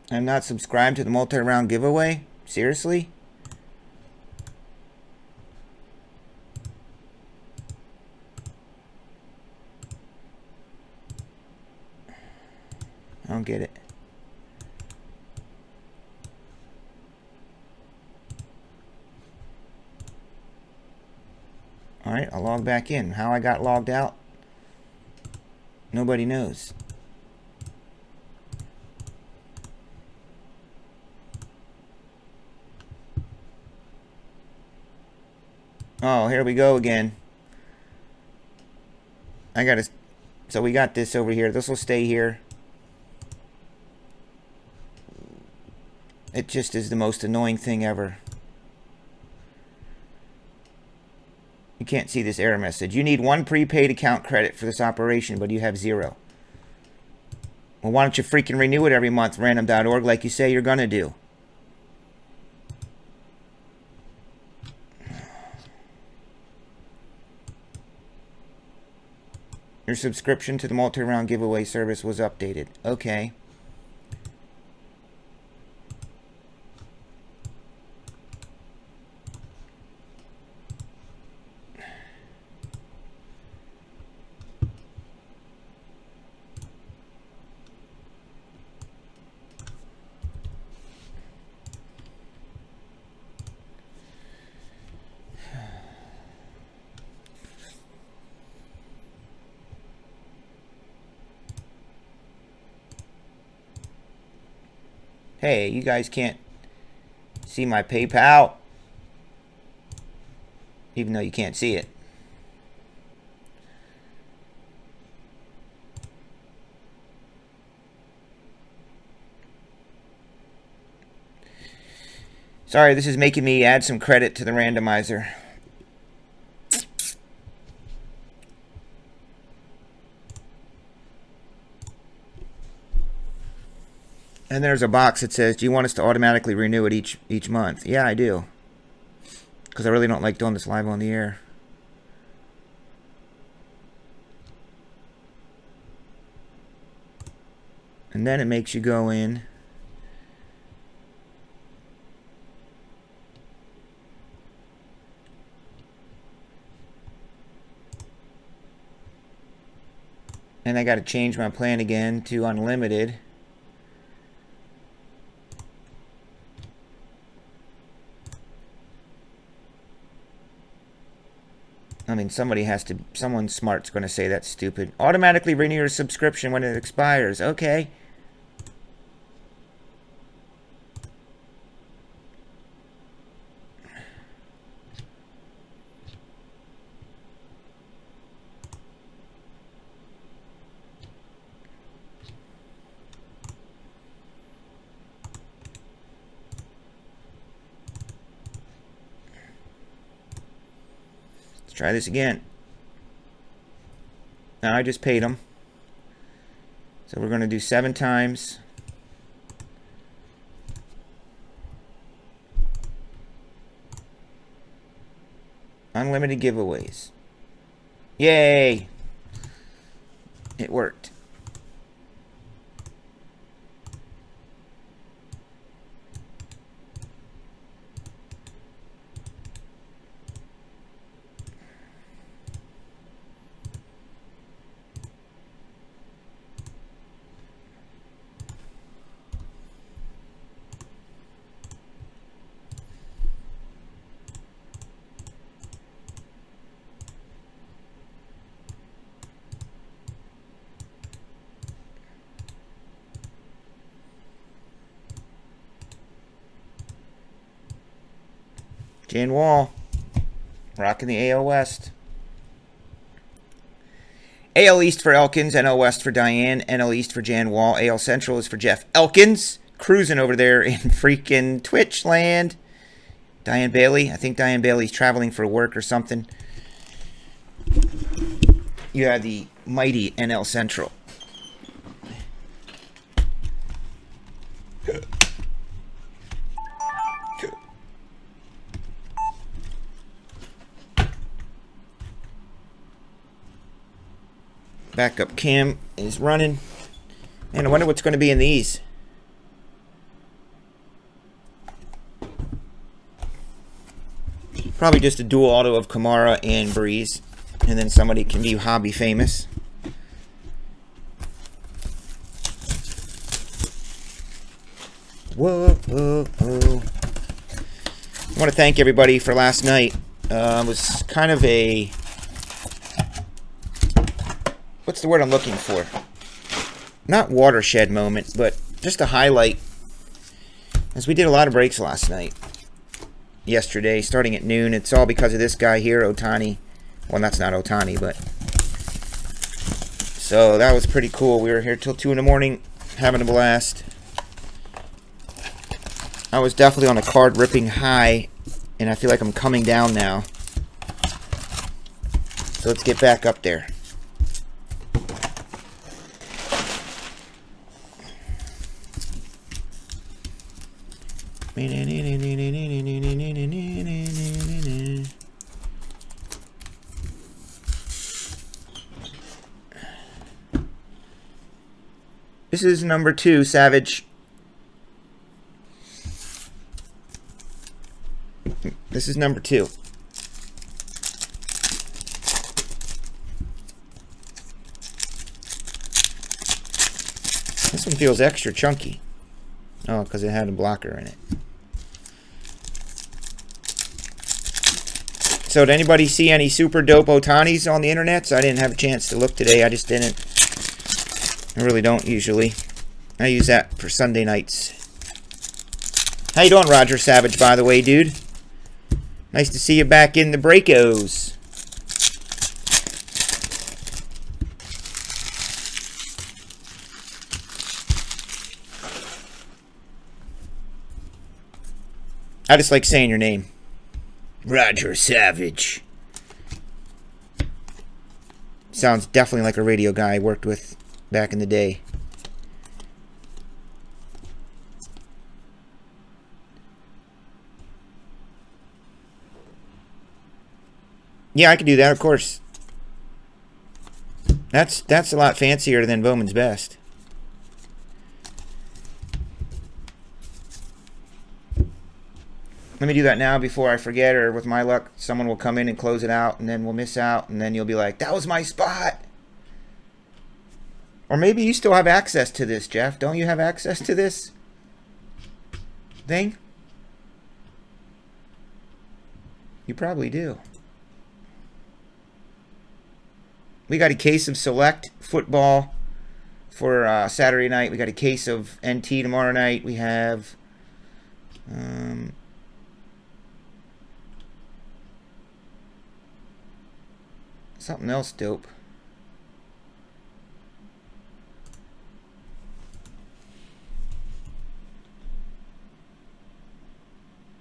I'm not subscribed to the multi-round giveaway? Seriously? I don't get it. Alright, I'll log back in. How I got logged out, nobody knows. Oh, here we go again. So we got this over here. This will stay here. It just is the most annoying thing ever. You can't see this error message. You need 1 prepaid account credit for this operation, but you have 0. Well, why don't you freaking renew it every month, random.org, like you say you're going to do? Your subscription to the multi-round giveaway service was updated. Okay. Hey, you guys can't see my PayPal, even though you can't see it. Sorry, this is making me add some credit to the randomizer. And there's a box that says, do you want us to automatically renew it each month? Yeah, I do. Because I really don't like doing this live on the air. And then it makes you go in. And I got to change my plan again to unlimited. I mean, someone smart's going to say that's stupid. Automatically renew your subscription when it expires. Okay. Try this again. Now I just paid them. So we're going to do 7 times. Unlimited giveaways. Yay! It worked. Jan Wall, rocking the AL West. AL East for Elkins, NL West for Diane, NL East for Jan Wall, AL Central is for Jeff Elkins, cruising over there in freaking Twitch land. Diane Bailey, I think Diane Bailey's traveling for work or something. You have the mighty NL Central. Backup cam is running. And I wonder what's going to be in these. Probably just a dual auto of Kamara and Breeze. And then somebody can be hobby famous. Whoa, whoa, whoa. I want to thank everybody for last night. It was kind of a... What's the word I'm looking for? Not watershed moment, but just a highlight. As we did a lot of breaks last night. Yesterday, starting at noon. It's all because of this guy here, Otani. Well, that's not Otani, but... So, that was pretty cool. We were here till 2 in the morning, having a blast. I was definitely on a card ripping high, and I feel like I'm coming down now. So let's get back up there. This is number 2, Savage. This is number 2. This one feels extra chunky. Oh, because it had a blocker in it. So did anybody see any super dope Otanis on the internet? So I didn't have a chance to look today. I just didn't. I really don't usually. I use that for Sunday nights. How you doing, Roger Savage, by the way, dude? Nice to see you back in the breakos. I just like saying your name. Roger Savage. Sounds definitely like a radio guy I worked with back in the day. Yeah, I can do that, of course. That's a lot fancier than Bowman's Best. Let me do that now before I forget, or with my luck, someone will come in and close it out, and then we'll miss out, and then you'll be like, that was my spot! Or maybe you still have access to this, Jeff. Don't you have access to this thing? You probably do. We got a case of Select football for Saturday night. We got a case of NT tomorrow night. We have something else dope.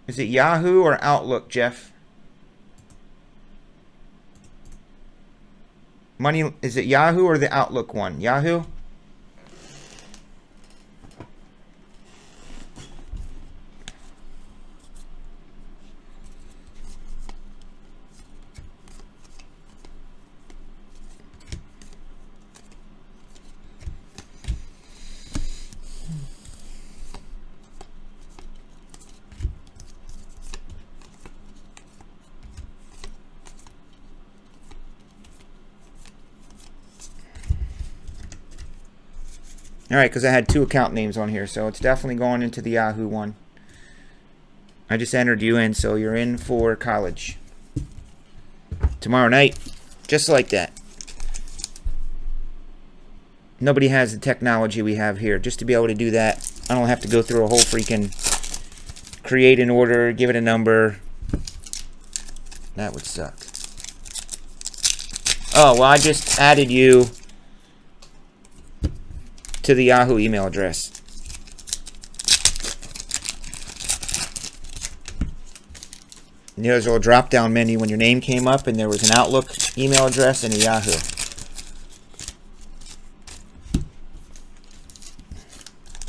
Is it Yahoo or Outlook, Jeff? Money, is it Yahoo or the Outlook one? Yahoo? Alright, because I had 2 account names on here, so it's definitely going into the Yahoo one. I just entered you in, so you're in for college. Tomorrow night, just like that. Nobody has the technology we have here. Just to be able to do that, I don't have to go through a whole freaking create an order, give it a number. That would suck. Oh, well, I just added you to the Yahoo email address. And there's a little drop-down menu when your name came up, and there was an Outlook email address and a Yahoo.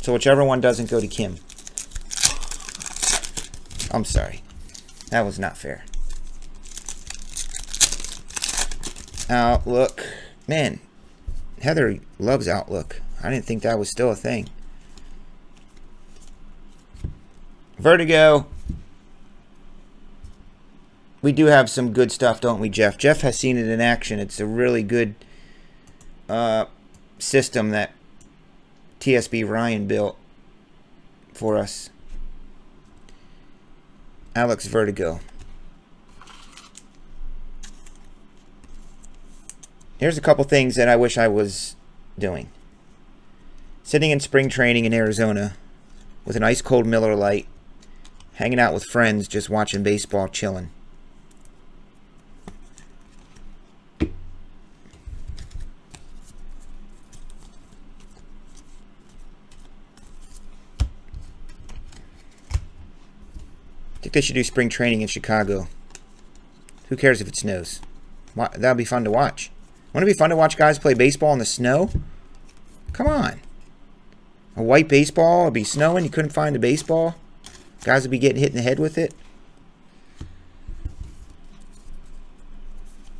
So whichever one doesn't go to Kim. I'm sorry. That was not fair. Outlook. Man, Heather loves Outlook. I didn't think that was still a thing. Vertigo. we do have some good stuff, don't we, Jeff? Jeff has seen it in action. It's a really good system that TSB Ryan built for us. Alex Vertigo. Here's a couple things that I wish I was doing. Sitting in spring training in Arizona with an ice cold Miller Lite, hanging out with friends, just watching baseball, chilling. I think they should do spring training in Chicago. Who cares if it snows? That would be fun to watch. Wouldn't it be fun to watch guys play baseball in the snow? Come on. A white baseball, it'd be snowing, you couldn't find a baseball. Guys would be getting hit in the head with it.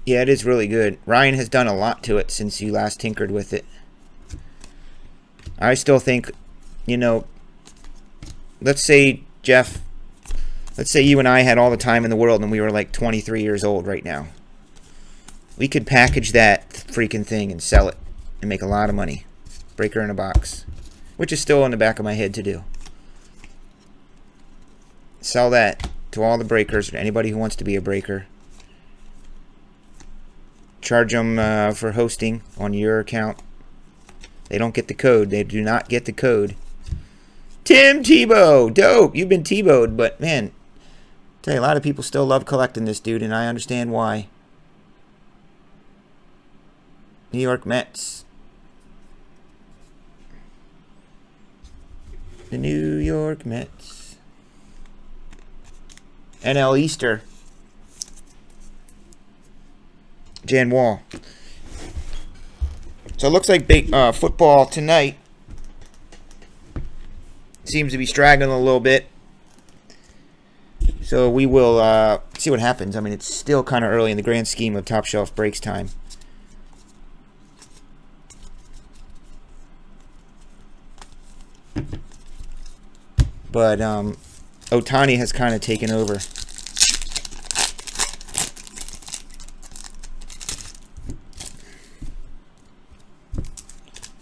Yeah, it is really good. Ryan has done a lot to it since you last tinkered with it. I still think, you know, let's say, Jeff, let's say you and I had all the time in the world and we were like 23 years old right now. We could package that freaking thing and sell it and make a lot of money. Breaker in a box. Which is still in the back of my head to do. Sell that to all the breakers, or anybody who wants to be a breaker. Charge them for hosting on your account. They don't get the code. They do not get the code. Tim Tebow! Dope! You've been Tebowed, but man, I tell you, a lot of people still love collecting this dude, and I understand why. New York Mets. The New York Mets. NL Easter. Jan Wall. So it looks like football tonight seems to be straggling a little bit. So we will see what happens. I mean, it's still kind of early in the grand scheme of Top Shelf Breaks time. But Ohtani has kind of taken over.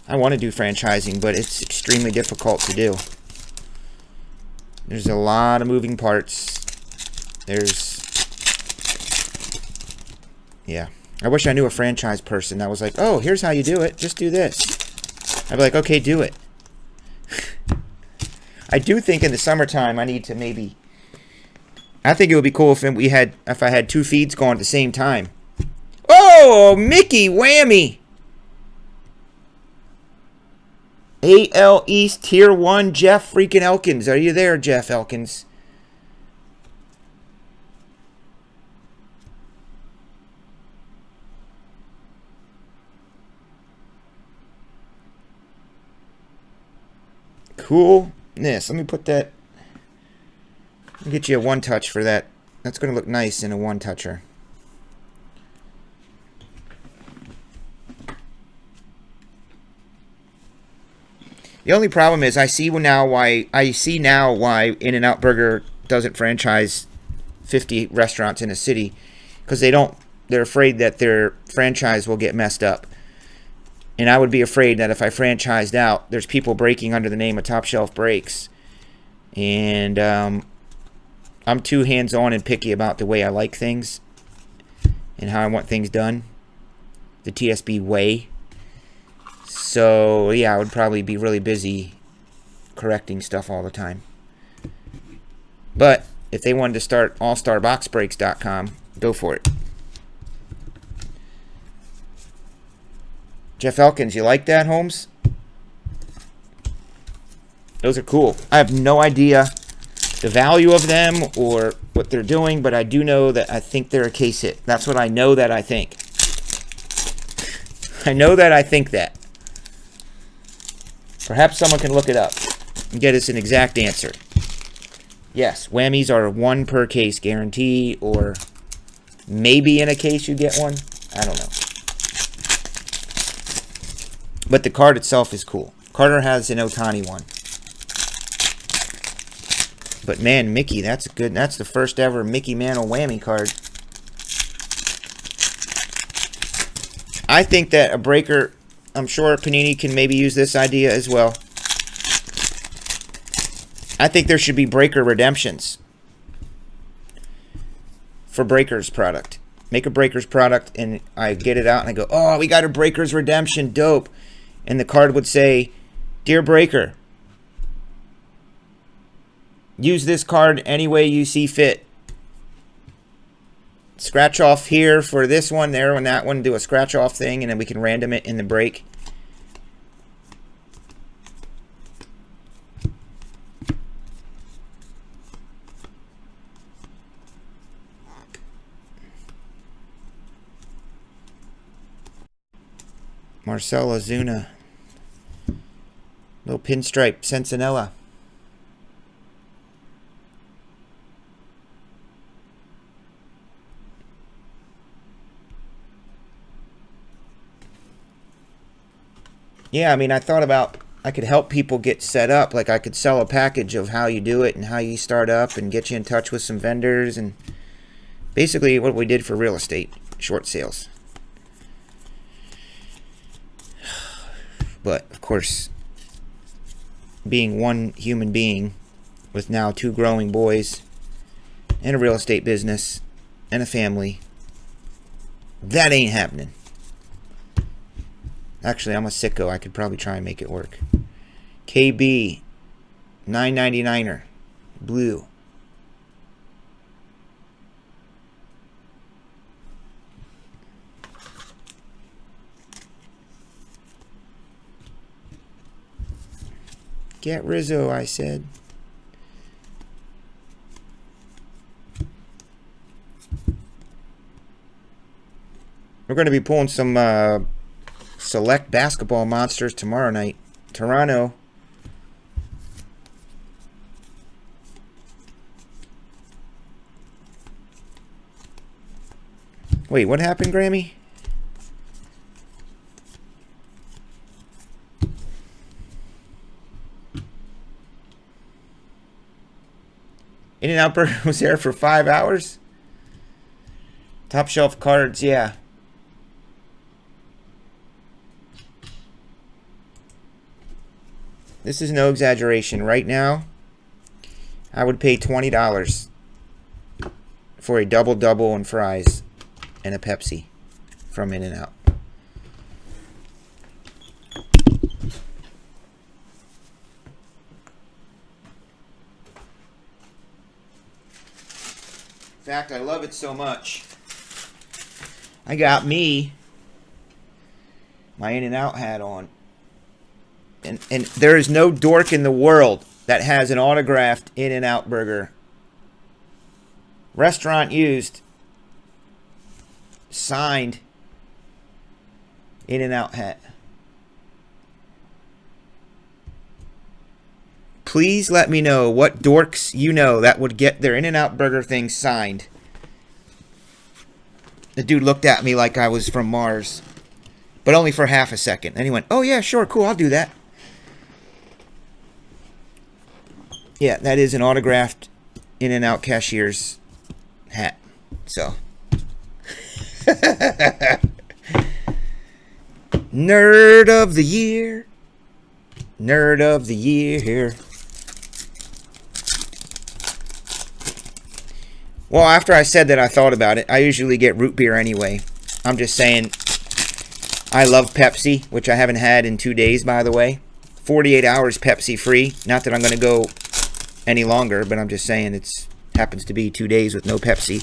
I want to do franchising, but it's extremely difficult to do. There's a lot of moving parts. Yeah. I wish I knew a franchise person that was like, oh, here's how you do it. Just do this. I'd be like, okay, do it. I do think in the summertime I need to maybe... I think it would be cool if I had two feeds going at the same time. Oh, Mickey Whammy! AL East Tier 1 Jeff freaking Elkins. Are you there, Jeff Elkins? Cool. Let me put that. Let me get you a one touch for that. That's going to look nice in a one toucher. The only problem is I see now why In-N-Out Burger doesn't franchise 50 restaurants in a city, because they're afraid that their franchise will get messed up. And I would be afraid that if I franchised out, there's people breaking under the name of Top Shelf Breaks. And I'm too hands-on and picky about the way I like things and how I want things done. The TSB way. So, yeah, I would probably be really busy correcting stuff all the time. But if they wanted to start allstarboxbreaks.com, go for it. Jeff Elkins, you like that, Holmes? Those are cool. I have no idea the value of them or what they're doing, but I do know that I think they're a case hit. That's what I know that I think. I know that I think that. Perhaps someone can look it up and get us an exact answer. Yes, whammies are one per case guarantee, or maybe in a case you get one. I don't know. But the card itself is cool. Carter has an Ohtani one. But man, Mickey, that's good. That's the first ever Mickey Mantle whammy card. I think that a breaker, I'm sure Panini can maybe use this idea as well. I think there should be breaker redemptions for Breakers product. Make a Breakers product, and I get it out, and I go, oh, we got a Breakers redemption, dope. And the card would say, Dear Breaker, use this card any way you see fit. Scratch off here for this one, there and that one, do a scratch off thing, and then we can random it in the break. Marcell Ozuna. Little pinstripe Sentinella. Yeah, I mean, I thought about I could help people get set up. Like I could sell a package of how you do it and how you start up and get you in touch with some vendors and basically what we did for real estate, short sales. But, of course, being one human being with now 2 growing boys and a real estate business and a family, that ain't happening. Actually, I'm a sicko. I could probably try and make it work. KB, 999er, blue. Get Rizzo, I said. We're going to be pulling some select basketball monsters tomorrow night. Toronto. Wait, what happened, Grammy? In-N-Out Burger was there for 5 hours? Top shelf cards, yeah. This is no exaggeration. Right now, I would pay $20 for a double-double and fries and a Pepsi from In-N-Out. In fact, I love it so much. I got me my In-N-Out hat on. And there is no dork in the world that has an autographed In-N-Out burger. Restaurant used. Signed In-N-Out hat. Please let me know what dorks you know that would get their In-N-Out burger thing signed. The dude looked at me like I was from Mars. But only for half a second. And he went, oh yeah, sure, cool, I'll do that. Yeah, that is an autographed In-N-Out cashier's hat. So. Nerd of the year. Nerd of the year. Well, after I said that, I thought about it. I usually get root beer anyway. I'm just saying, I love Pepsi, which I haven't had in 2 days, by the way. 48 hours Pepsi free. Not that I'm going to go any longer, but I'm just saying it happens to be 2 days with no Pepsi.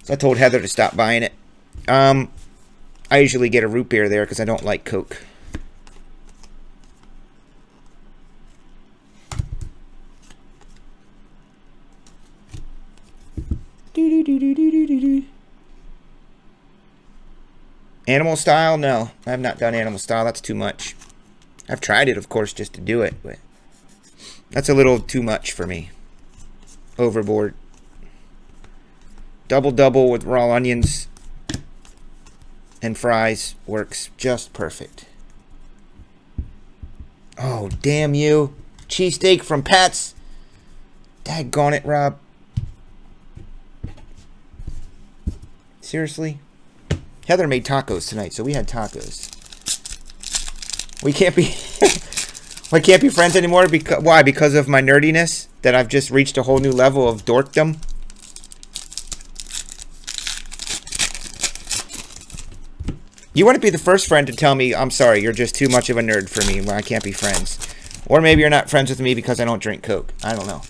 So I told Heather to stop buying it. I usually get a root beer there because I don't like Coke. Animal style? No, I have not done animal style. That's too much. I've tried it, of course, just to do it, but that's a little too much for me. Overboard. Double-double with raw onions and fries works just perfect. Oh, damn you. Cheesesteak from Pat's. Daggone it, Rob. Seriously? Heather made tacos tonight, so we had tacos. We can't be we can't be friends anymore because why? Because of my nerdiness that I've just reached a whole new level of dorkdom. You want to be the first friend to tell me, I'm sorry, you're just too much of a nerd for me, I can't be friends. Or maybe you're not friends with me because I don't drink Coke. I don't know.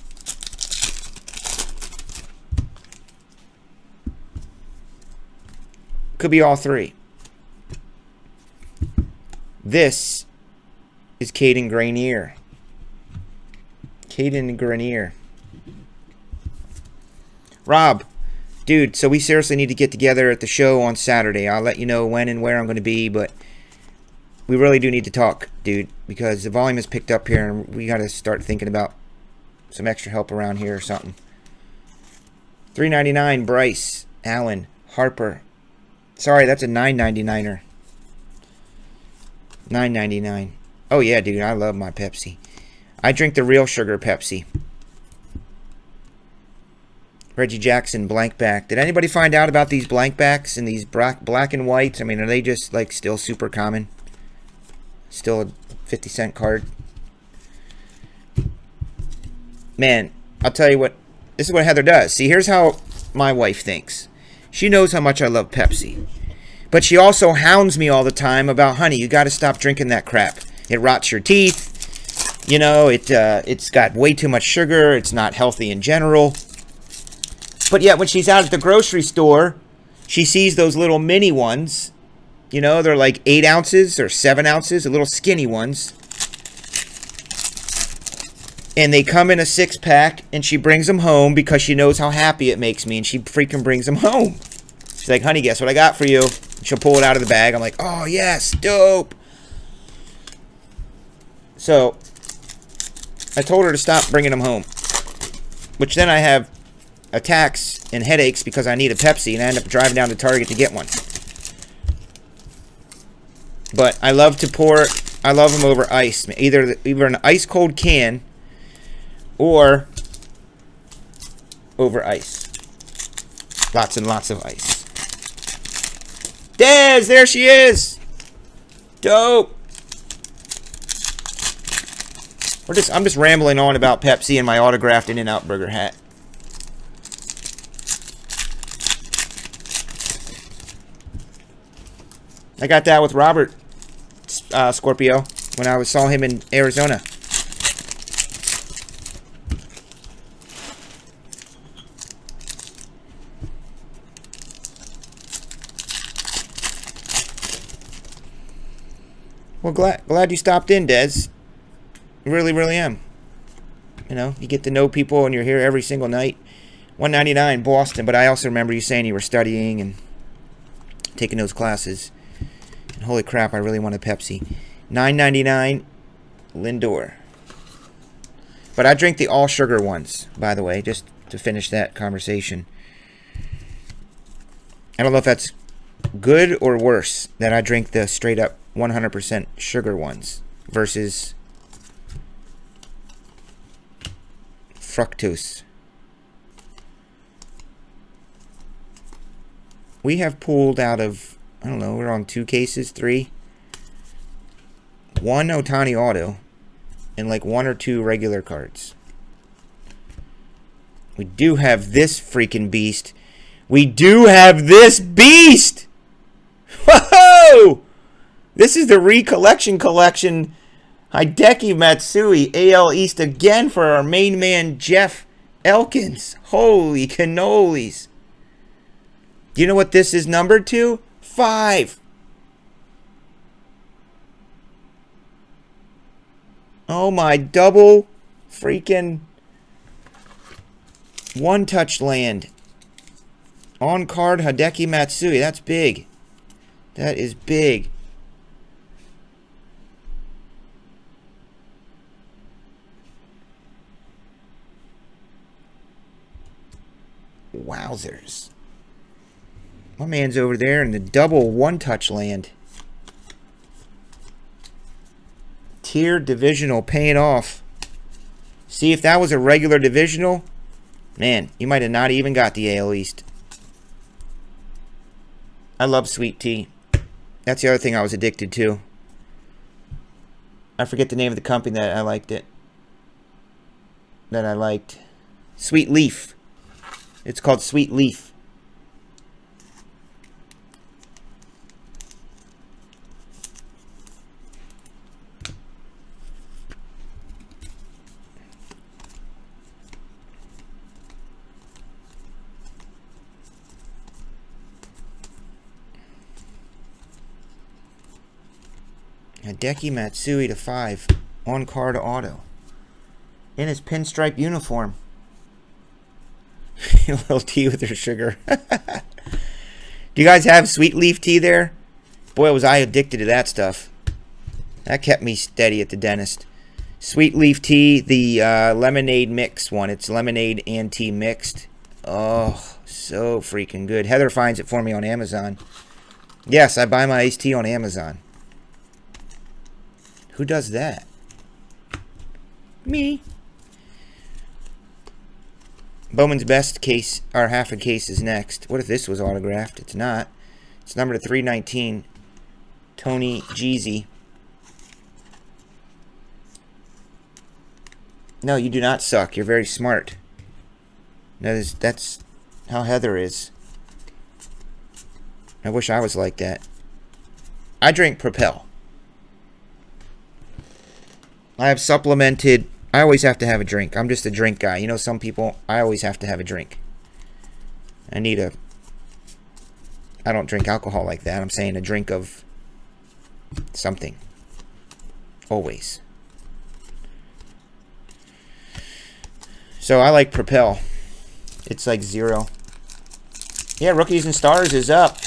Could be all three. This is Caden Grenier. Caden Grenier. Rob, dude, so we seriously need to get together at the show on Saturday. I'll let you know when and where I'm going to be, but we really do need to talk, dude, because the volume has picked up here and we got to start thinking about some extra help around here or something. $3.99, Bryce, Allen, Harper. Sorry, that's a $9.99er. $9.99. Oh, yeah, dude, I love my Pepsi. I drink the real sugar Pepsi. Reggie Jackson, blank back. Did anybody find out about these blank backs and these black and whites? I mean, are they just, like, still super common? Still a 50-cent card? Man, I'll tell you what. This is what Heather does. See, here's how my wife thinks. She knows how much I love Pepsi. But she also hounds me all the time about, honey, you got to stop drinking that crap. It rots your teeth. You know, it's got way too much sugar. It's not healthy in general. But yet, when she's out at the grocery store, she sees those little mini ones. You know, they're like 8 ounces or 7 ounces, the little skinny ones. And they come in a 6-pack, and she brings them home because she knows how happy it makes me, and she freaking brings them home. She's like, honey, guess what I got for you? And she'll pull it out of the bag. I'm like, oh, yes, dope. So, I told her to stop bringing them home. Which then I have attacks and headaches because I need a Pepsi, and I end up driving down to Target to get one. But I love them over ice. Either an ice cold can or over ice. Lots and lots of ice. Des, there she is. Dope. I'm just rambling on about Pepsi and my autographed In-N-Out Burger hat. I got that with Robert Scorpio when I saw him in Arizona. Well, glad you stopped in, Des. Really, really am. You know, you get to know people and you're here every single night. $1.99 Boston, but I also remember you saying you were studying and taking those classes. And holy crap, I really want a Pepsi. $9.99 Lindor. But I drink the all sugar ones, by the way, just to finish that conversation. I don't know if that's good or worse that I drink the straight up 100% sugar ones versus fructose. We have pulled out of, I don't know, we're on 2 cases, 3. 1 Ohtani auto and like 1 or 2 regular cards. We do have this freaking beast. We do have this beast! Whoa! This is the Recollection Collection Hideki Matsui AL East again for our main man Jeff Elkins. Holy cannolis. Do you know what this is numbered to? 5. Oh my, double freaking one-touch land. On card Hideki Matsui. That's big. That is big. Wowzers. My man's over there in the double one-touch land. Tier divisional paying off. See, if that was a regular divisional, man, you might have not even got the AL East. I love sweet tea. That's the other thing I was addicted to. I forget the name of the company that I liked it. That I liked. Sweet Leaf. It's called Sweet Leaf. Hideki Matsui to 5. On card auto. In his pinstripe uniform. A little tea with her sugar. Do you guys have sweet leaf tea there? Boy, was I addicted to that stuff. That kept me steady at the dentist. Sweet leaf tea, the lemonade mix one. It's lemonade and tea mixed. Oh, so freaking good. Heather finds it for me on Amazon. Yes, I buy my iced tea on Amazon. Who does that? Me. Bowman's Best case, or half a case, is next. What if this was autographed? It's not. It's number to 319. Tony Jeezy. No, you do not suck. You're very smart. That's how Heather is. I wish I was like that. I drink Propel. I have supplemented. I always have to have a drink. I'm just a drink guy. You know, some people, I always have to have a drink. I don't drink alcohol like that. I'm saying a drink of something. Always. So I like Propel. It's like 0. Yeah, Rookies and Stars is up.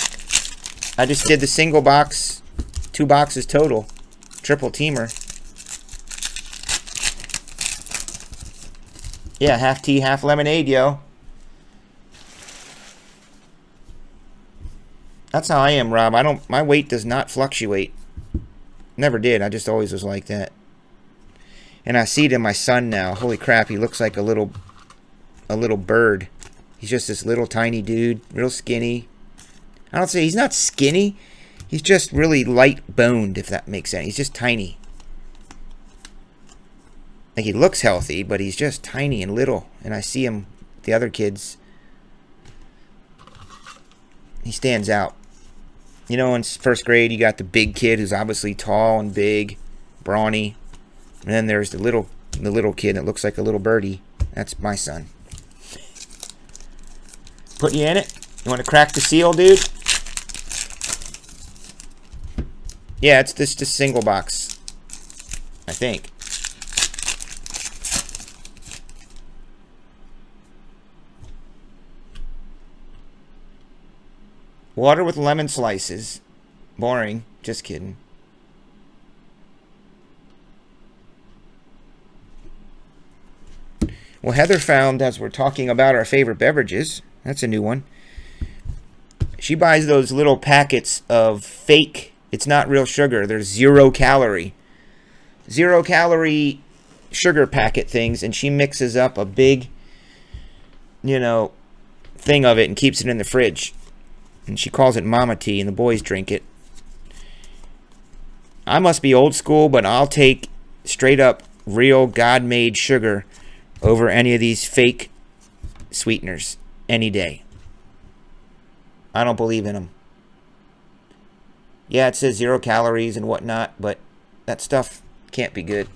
I just did the single box. 2 boxes total. Triple teamer. Yeah, half tea, half lemonade, yo. That's how I am, Rob. My weight does not fluctuate. Never did. I just always was like that. And I see it in my son now. Holy crap, he looks like a little bird. He's just this little tiny dude, real skinny. I don't say he's not skinny. He's just really light boned, if that makes sense. He's just tiny. Like, he looks healthy, but he's just tiny and little. And I see him, the other kids. He stands out. You know, in first grade, you got the big kid who's obviously tall and big, brawny. And then there's the little kid that looks like a little birdie. That's my son. Put you in it? You want to crack the seal, dude? Yeah, it's just a single box. I think. Water with lemon slices. Boring. Just kidding. Well, Heather found, as we're talking about our favorite beverages, that's a new one. She buys those little packets of fake, it's not real sugar, they're 0 calorie. 0 calorie sugar packet things, and she mixes up a big, thing of it and keeps it in the fridge. And she calls it Mama Tea, and the boys drink it. I must be old school, but I'll take straight up real God-made sugar over any of these fake sweeteners any day. I don't believe in them. Yeah, it says 0 calories and whatnot, but that stuff can't be good.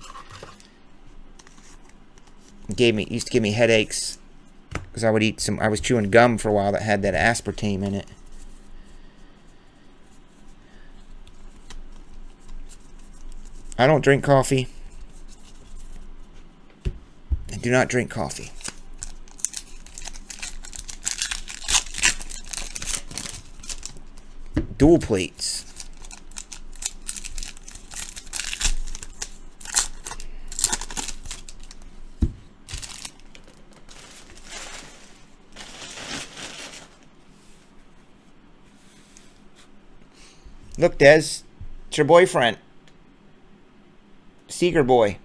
It used to give me headaches because I was chewing gum for a while that had that aspartame in it. I don't drink coffee. I do not drink coffee. Dual plates. Look, Des, it's your boyfriend. Seeger boy.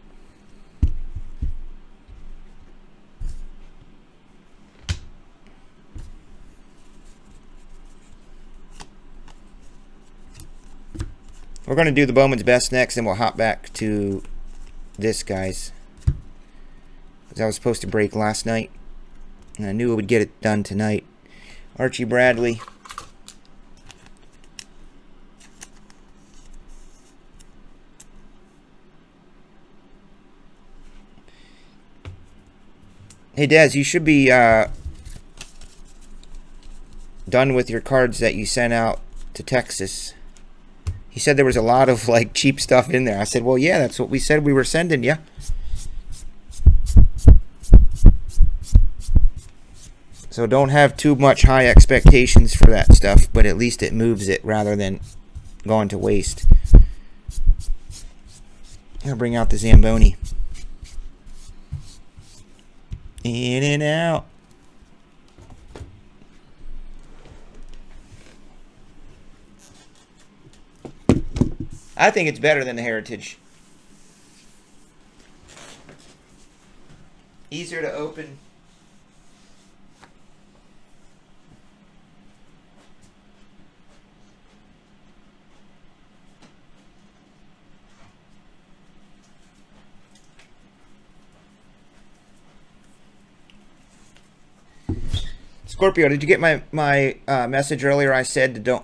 We're going to do the Bowman's Best next, and we'll hop back to this, guys. Because I was supposed to break last night, and I knew it would get it done tonight. Archie Bradley. Hey, Dez, you should be done with your cards that you sent out to Texas. He said there was a lot of like cheap stuff in there. I said, well, yeah, that's what we said we were sending you. So don't have too much high expectations for that stuff, but at least it moves it rather than going to waste. I'll bring out the Zamboni. In and out. I think it's better than the Heritage. Easier to open. Scorpio, did you get my message earlier? I said to